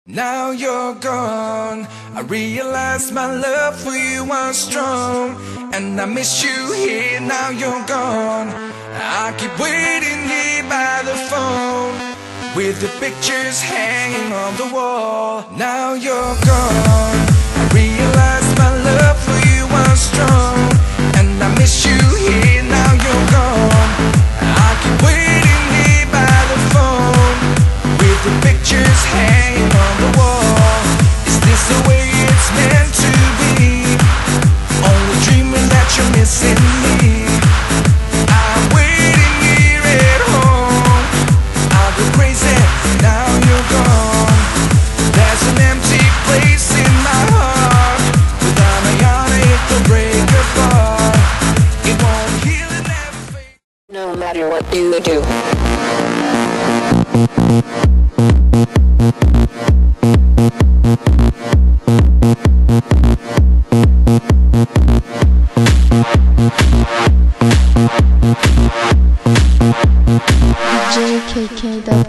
Now you're gone, I realize my love for you was strong, and I miss you here. Now you're gone, I keep waiting here by the phone, with the pictures hanging on the wall. Now you're gone, I realize my love for you was strong, and I miss you here. Now you're gone, I keep waiting here by the phone, with the pictures hanging on the wall. Is this the way it's meant to be? Only dreaming that you're missing me. I'm waiting here at home, I'll go crazy now you're gone. There's an empty place in my heart, without a yarn it will break apart. It won't heal and never fade. No matter what you do. JKKW